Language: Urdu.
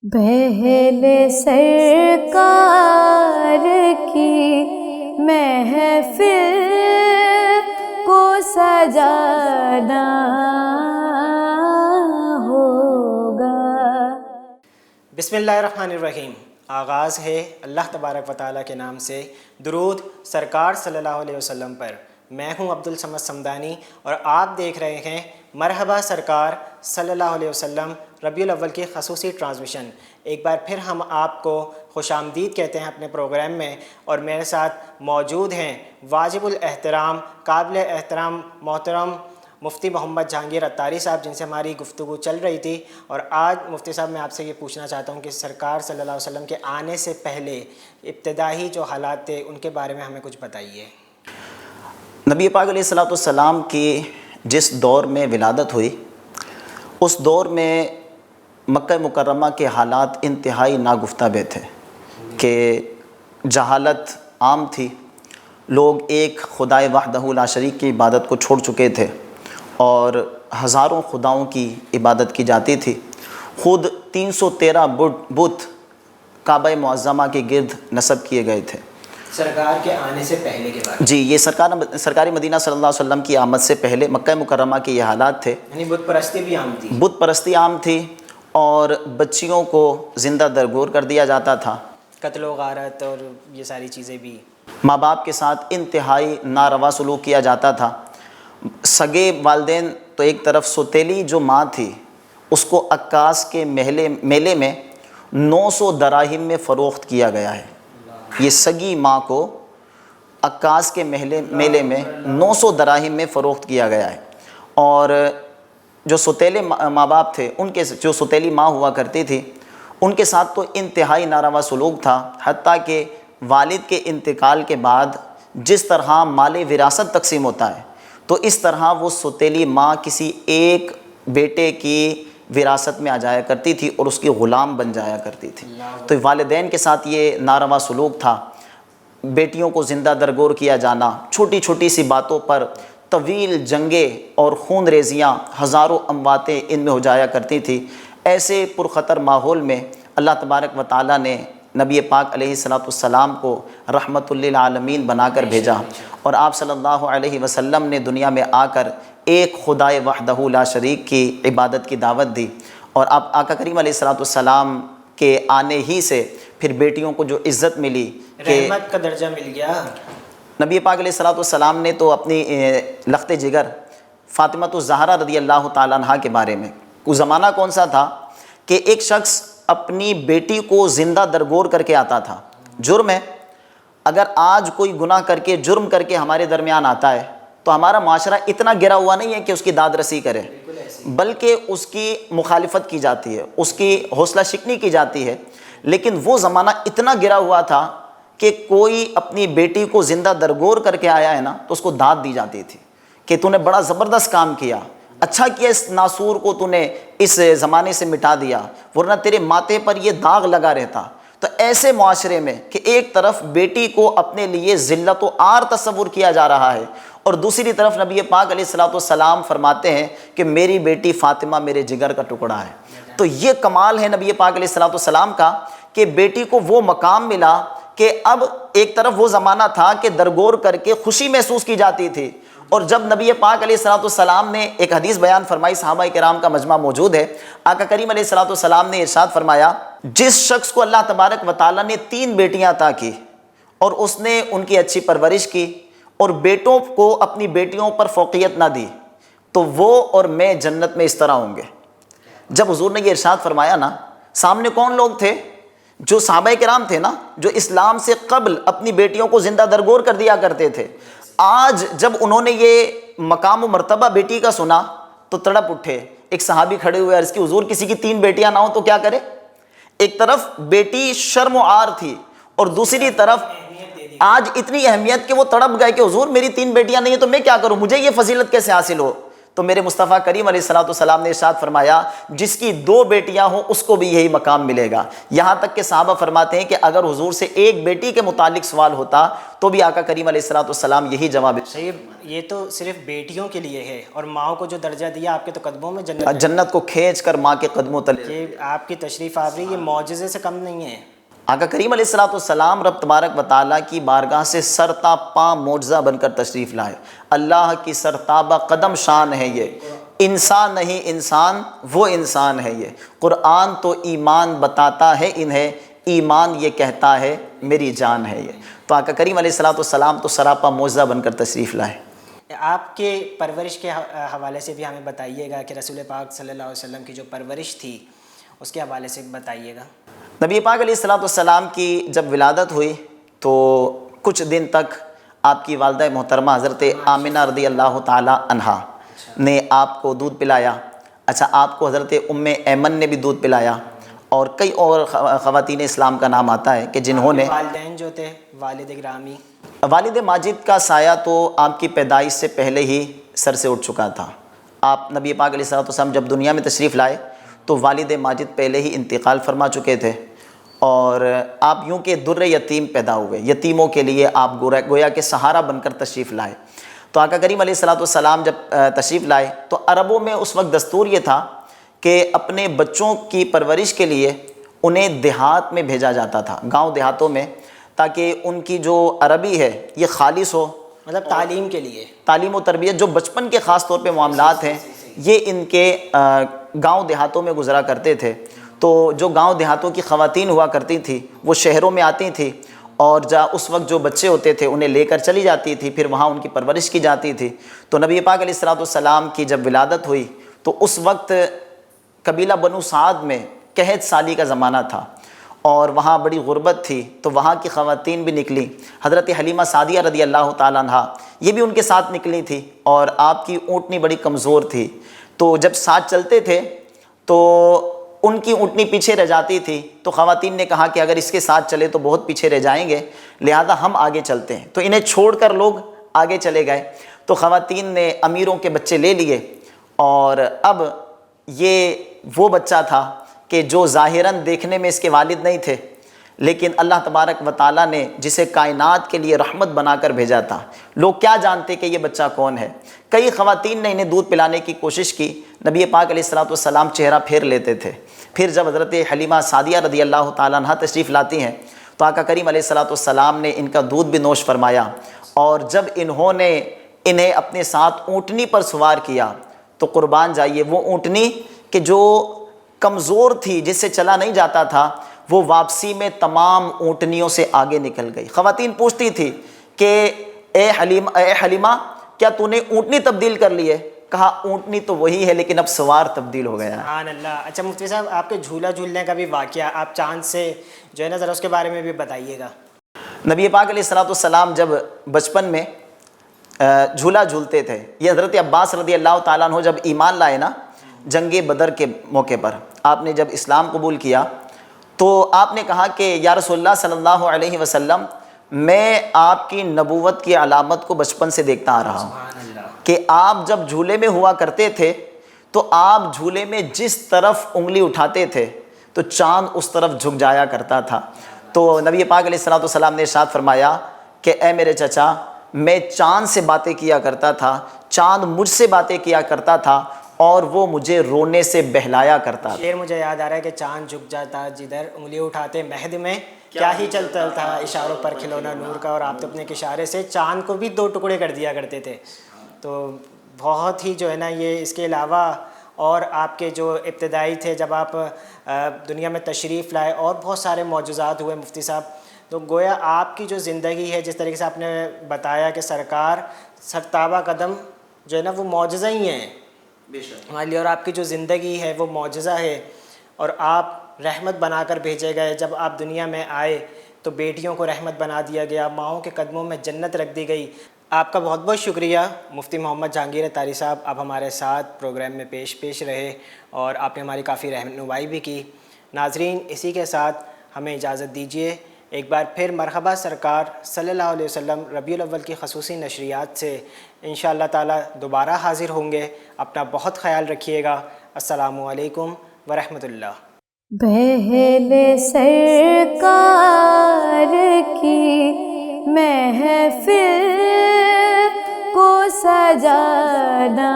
پہلے سرکار کی محفل کو سجانا ہوگا۔ بسم اللہ الرحمن الرحیم۔ آغاز ہے اللہ تبارک و تعالیٰ کے نام سے۔ درود سرکار صلی اللہ علیہ وسلم پر۔ میں ہوں عبدالصمد صمدانی اور آپ دیکھ رہے ہیں مرحبا سرکار صلی اللہ علیہ وسلم ربیع الاول کی خصوصی ٹرانسمیشن۔ ایک بار پھر ہم آپ کو خوش آمدید کہتے ہیں اپنے پروگرام میں، اور میرے ساتھ موجود ہیں واجب الاحترام، قابل احترام محترم مفتی محمد جہانگیر عطاری صاحب، جن سے ہماری گفتگو چل رہی تھی۔ اور آج مفتی صاحب میں آپ سے یہ پوچھنا چاہتا ہوں کہ سرکار صلی اللہ علیہ وسلم کے آنے سے پہلے ابتدائی جو حالات تھے ان کے بارے میں ہمیں کچھ بتائیے۔ نبی پاک علیہ السلام کی جس دور میں ولادت ہوئی، اس دور میں مکہ مکرمہ کے حالات انتہائی ناگفتہ بے تھے کہ جہالت عام تھی، لوگ ایک خدائے وحدہ لا شریک کی عبادت کو چھوڑ چکے تھے اور ہزاروں خداؤں کی عبادت کی جاتی تھی۔ خود 313 بت کعبہ معظمہ کے گرد نصب کیے گئے تھے۔ سرکار کے آنے سے پہلے کے بارے میں جی، یہ سرکار مدینہ صلی اللہ علیہ وسلم کی آمد سے پہلے مکہ مکرمہ کے یہ حالات تھے۔ یعنی بت پرستی بھی عام تھی۔ بت پرستی عام تھی اور بچیوں کو زندہ درگور کر دیا جاتا تھا، قتل و غارت اور یہ ساری چیزیں بھی۔ ماں باپ کے ساتھ انتہائی ناروا سلوک کیا جاتا تھا۔ سگے والدین تو ایک طرف، سوتیلی جو ماں تھی اس کو عکاس کے میلے میں 900 دراہم میں فروخت کیا گیا ہے۔ یہ سگی ماں کو عکاس کے میلے میں 900 دراہم میں فروخت کیا گیا ہے۔ اور جو سوتیلے ماں باپ تھے، ان کے جو سوتیلی ماں ہوا کرتی تھی، ان کے ساتھ تو انتہائی ناروا سلوک تھا، حتیٰ کہ والد کے انتقال کے بعد جس طرح مال وراثت تقسیم ہوتا ہے، تو اس طرح وہ سوتیلی ماں کسی ایک بیٹے کی وراثت میں آ جایا کرتی تھی اور اس کی غلام بن جایا کرتی تھی۔ تو والدین کے ساتھ یہ ناروا سلوک تھا۔ بیٹیوں کو زندہ درگور کیا جانا، چھوٹی چھوٹی سی باتوں پر طویل جنگیں اور خون ریزیاں، ہزاروں امواتیں ان میں ہو جایا کرتی تھی۔ ایسے پرخطر ماحول میں اللہ تبارک و تعالیٰ نے نبی پاک علیہ السلام کو رحمت للعالمین بنا کر بھیجا، اور آپ صلی اللہ علیہ وسلم نے دنیا میں آ کر ایک خدائے وحدہ لا شریک کی عبادت کی دعوت دی۔ اور آپ آقا کریم علیہ السلام کے آنے ہی سے پھر بیٹیوں کو جو عزت ملی، کہ رحمت کا درجہ مل گیا۔ نبی پاک علیہ السلام نے تو اپنی لخت جگر فاطمہ الزہرا رضی اللہ تعالیٰ عنہا کے بارے میں، وہ زمانہ کون سا تھا کہ ایک شخص اپنی بیٹی کو زندہ درگور کر کے آتا تھا۔ جرم ہے، اگر آج کوئی گناہ کر کے جرم کر کے ہمارے درمیان آتا ہے تو ہمارا معاشرہ اتنا گرا ہوا نہیں ہے کہ اس کی داد رسی کرے، بلکہ اس کی مخالفت کی جاتی ہے، اس کی حوصلہ شکنی کی جاتی ہے۔ لیکن وہ زمانہ اتنا گرا ہوا تھا کہ کوئی اپنی بیٹی کو زندہ درگور کر کے آیا ہے نا تو اس کو داد دی جاتی تھی کہ تو نے بڑا زبردست کام کیا، اچھا کیا اس ناسور کو تو نے اس زمانے سے مٹا دیا، ورنہ تیرے ماتھے پر یہ داغ لگا رہتا۔ تو ایسے معاشرے میں کہ ایک طرف بیٹی کو اپنے لیے ذلت و عار تصور کیا جا رہا ہے، اور دوسری طرف نبی پاک علیہ السلام فرماتے ہیں کہ میری بیٹی فاطمہ میرے جگر کا ٹکڑا ہے۔ تو یہ کمال ہے نبی پاک علیہ السلام کا کہ بیٹی کو وہ مقام ملا کہ اب ایک طرف وہ زمانہ تھا کہ درگور کر کے خوشی محسوس کی جاتی تھی، اور جب نبی پاک علیہ السلام نے ایک حدیث بیان فرمائی، صحابہ کرام کا مجمع موجود ہے، آقا کریم علیہ السلام نے ارشاد فرمایا، جس شخص کو اللہ تبارک و تعالیٰ نے 3 بیٹیاں عطا کی اور اس نے ان کی اچھی پرورش کی اور بیٹوں کو اپنی بیٹیوں پر فوقیت نہ دی، تو وہ اور میں جنت میں اس طرح ہوں گے۔ جب حضور نے یہ ارشاد فرمایا نا، سامنے کون لوگ تھے؟ جو صحابہ کرام تھے نا، جو اسلام سے قبل اپنی بیٹیوں کو زندہ درگور کر دیا کرتے تھے۔ آج جب انہوں نے یہ مقام و مرتبہ بیٹی کا سنا تو تڑپ اٹھے۔ ایک صحابی کھڑے ہوئے، عرض کی حضور کسی کی 3 بیٹیاں نہ ہوں تو کیا کرے؟ ایک طرف بیٹی شرم و عار تھی، اور دوسری طرف آج اتنی اہمیت کہ وہ تڑپ گئے کہ حضور میری 3 بیٹیاں نہیں ہیں تو میں کیا کروں، مجھے یہ فضیلت کیسے حاصل ہو؟ تو میرے مصطفیٰ کریم علیہ الصلوۃ والسلام نے ارشاد فرمایا جس کی 2 بیٹیاں ہوں اس کو بھی یہی مقام ملے گا۔ یہاں تک کہ صحابہ فرماتے ہیں کہ اگر حضور سے ایک بیٹی کے متعلق سوال ہوتا تو بھی آقا کریم علیہ الصلوۃ والسلام یہی جواب۔ صحیح، یہ تو صرف بیٹیوں کے لیے ہے، اور ماؤں کو جو درجہ دیا آپ کے تو قدموں میں جنت ہے۔ جنت کو کھینچ کر ماں کے قدموں تلے، یہ آپ کی تشریف آوری یہ معجزے سے کم نہیں ہے۔ آقا کریم علیہ الصلوۃ والسلام رب تبارک و تعالیٰ کی بارگاہ سے سر تا پاں معجزہ بن کر تشریف لائے۔ اللہ کی سرتابہ قدم شان ہے یہ، انسان نہیں انسان وہ انسان ہے یہ۔ قرآن تو ایمان بتاتا ہے انہیں، ایمان یہ کہتا ہے میری جان ہے یہ۔ تو آقا کریم علیہ الصلوۃ والسلام تو سراپا معجزہ بن کر تشریف لائے۔ آپ کے پرورش کے حوالے سے بھی ہمیں بتائیے گا کہ رسول پاک صلی اللہ علیہ وسلم کی جو پرورش تھی اس کے حوالے سے بتائیے گا۔ نبی پاک علیہ الصلوۃ والسلام کی جب ولادت ہوئی تو کچھ دن تک آپ کی والدہ محترمہ حضرت آمنہ رضی اللہ تعالی عنہا نے آپ کو دودھ پلایا۔ اچھا، آپ کو حضرت ام ایمن نے بھی دودھ پلایا، اور کئی اور خواتین اسلام کا نام آتا ہے کہ جنہوں نے، والدین جو تھے والد گرامی، والد ماجد کا سایہ تو آپ کی پیدائش سے پہلے ہی سر سے اٹھ چکا تھا۔ آپ نبی پاک علیہ الصلوۃ والسلام جب دنیا میں تشریف لائے تو والد ماجد پہلے ہی انتقال فرما چکے تھے، اور آپ یوں کہ در یتیم پیدا ہوئے، یتیموں کے لیے آپ گویا کہ سہارا بن کر تشریف لائے۔ تو آقا کریم علیہ الصلوۃ والسلام جب تشریف لائے تو عربوں میں اس وقت دستور یہ تھا کہ اپنے بچوں کی پرورش کے لیے انہیں دیہات میں بھیجا جاتا تھا، گاؤں دیہاتوں میں، تاکہ ان کی جو عربی ہے یہ خالص ہو، مطلب تعلیم کے لیے، تعلیم و تربیت، جو بچپن کے خاص طور پہ معاملات ہیں یہ ان کے گاؤں دیہاتوں میں گزرا کرتے تھے۔ تو جو گاؤں دیہاتوں کی خواتین ہوا کرتی تھیں وہ شہروں میں آتی تھیں، اور اس وقت جو بچے ہوتے تھے انہیں لے کر چلی جاتی تھی، پھر وہاں ان کی پرورش کی جاتی تھی۔ تو نبی پاک علیہ الصلوۃ والسلام کی جب ولادت ہوئی تو اس وقت قبیلہ بنو سعد میں قحط سالی کا زمانہ تھا، اور وہاں بڑی غربت تھی، تو وہاں کی خواتین بھی نکلیں۔ حضرت حلیمہ سعدیہ رضی اللہ تعالیٰ عنہا یہ بھی ان کے ساتھ نکلی تھی، اور آپ کی اونٹنی بڑی کمزور تھی، تو جب ساتھ چلتے تھے تو ان کی اونٹنی پیچھے رہ جاتی تھی، تو خواتین نے کہا کہ اگر اس کے ساتھ چلے تو بہت پیچھے رہ جائیں گے، لہذا ہم آگے چلتے ہیں۔ تو انہیں چھوڑ کر لوگ آگے چلے گئے، تو خواتین نے امیروں کے بچے لے لیے، اور اب یہ وہ بچہ تھا کہ جو ظاہراً دیکھنے میں اس کے والد نہیں تھے، لیکن اللہ تبارک و تعالیٰ نے جسے کائنات کے لیے رحمت بنا کر بھیجا تھا۔ لوگ کیا جانتے کہ یہ بچہ کون ہے؟ کئی خواتین نے انہیں دودھ پلانے کی کوشش کی، نبی پاک علیہ الصلوۃ والسلام چہرہ پھیر لیتے تھے۔ پھر جب حضرت حلیمہ سعدیہ رضی اللہ تعالیٰ عنہ تشریف لاتی ہیں تو آقا کریم علیہ الصلوۃ والسلام نے ان کا دودھ بھی نوش فرمایا، اور جب انہوں نے انہیں اپنے ساتھ اونٹنی پر سوار کیا تو قربان جائیے وہ اونٹنی کہ جو کمزور تھی، جس سے چلا نہیں جاتا تھا، وہ واپسی میں تمام اونٹنیوں سے آگے نکل گئی۔ خواتین پوچھتی تھی کہ اے حلیمہ کیا تو نے اونٹنی تبدیل کر لی ہے؟ کہا اونٹنی تو وہی ہے لیکن اب سوار تبدیل ہو گیا ہے۔ سبحان اللہ۔ اچھا مفتی صاحب، آپ کے جھولا جھولنے کا بھی واقعہ آپ چاند سے جو ہے نا ذرا اس کے بارے میں بھی بتائیے گا۔ نبی پاک علیہ الصلوۃ والسلام جب بچپن میں جھولا جھولتے تھے، یہ حضرت عباس رضی اللہ تعالیٰ عنہ جب ایمان لائے نا جنگ بدر کے موقع پر، آپ نے جب اسلام قبول کیا تو آپ نے کہا کہ یا رسول اللہ صلی اللہ علیہ وسلم، میں آپ کی نبوت کی علامت کو بچپن سے دیکھتا آ رہا ہوں کہ آپ جب جھولے میں ہوا کرتے تھے تو آپ جھولے میں جس طرف انگلی اٹھاتے تھے تو چاند اس طرف جھک جایا کرتا تھا۔ تو نبی پاک علیہ الصلوۃ والسلام نے ارشاد فرمایا کہ اے میرے چچا، میں چاند سے باتیں کیا کرتا تھا، چاند مجھ سے باتیں کیا کرتا تھا، اور وہ مجھے رونے سے بہلایا کرتا تھا۔ شعر مجھے یاد آ رہا ہے کہ چاند جھک جاتا جدھر انگلی اٹھاتے مہد میں، کیا ہی چلتا تھا اشاروں پر کھلونا نور کا، اور آپ تو اپنے اشارے سے چاند کو بھی 2 ٹکڑے کر دیا کرتے تھے۔ تو بہت ہی جو ہے نا یہ، اس کے علاوہ اور آپ کے جو ابتدائی تھے جب آپ دنیا میں تشریف لائے، اور بہت سارے معجزات ہوئے مفتی صاحب۔ تو گویا آپ کی جو زندگی ہے، جس طریقے سے آپ نے بتایا کہ سرکار سرتابہ قدم جو ہے نا وہ معجزہ ہی ہیں ہمارے لیے، اور آپ کی جو زندگی ہے وہ معجزہ ہے، اور آپ رحمت بنا کر بھیجے گئے۔ جب آپ دنیا میں آئے تو بیٹیوں کو رحمت بنا دیا گیا، ماؤں کے قدموں میں جنت رکھ دی گئی۔ آپ کا بہت بہت شکریہ مفتی محمد جہانگیر اتاری صاحب، آپ ہمارے ساتھ پروگرام میں پیش رہے، اور آپ نے ہماری کافی رہنمائی بھی کی۔ ناظرین، اسی کے ساتھ ہمیں اجازت دیجیے، ایک بار پھر مرحبا سرکار صلی اللہ علیہ وسلم ربیع الاول کی خصوصی نشریات سے انشاءاللہ تعالی دوبارہ حاضر ہوں گے. اپنا بہت خیال رکھیے گا. السلام علیکم ورحمۃ اللہ. پہل سرکار کی محفل کو سجانا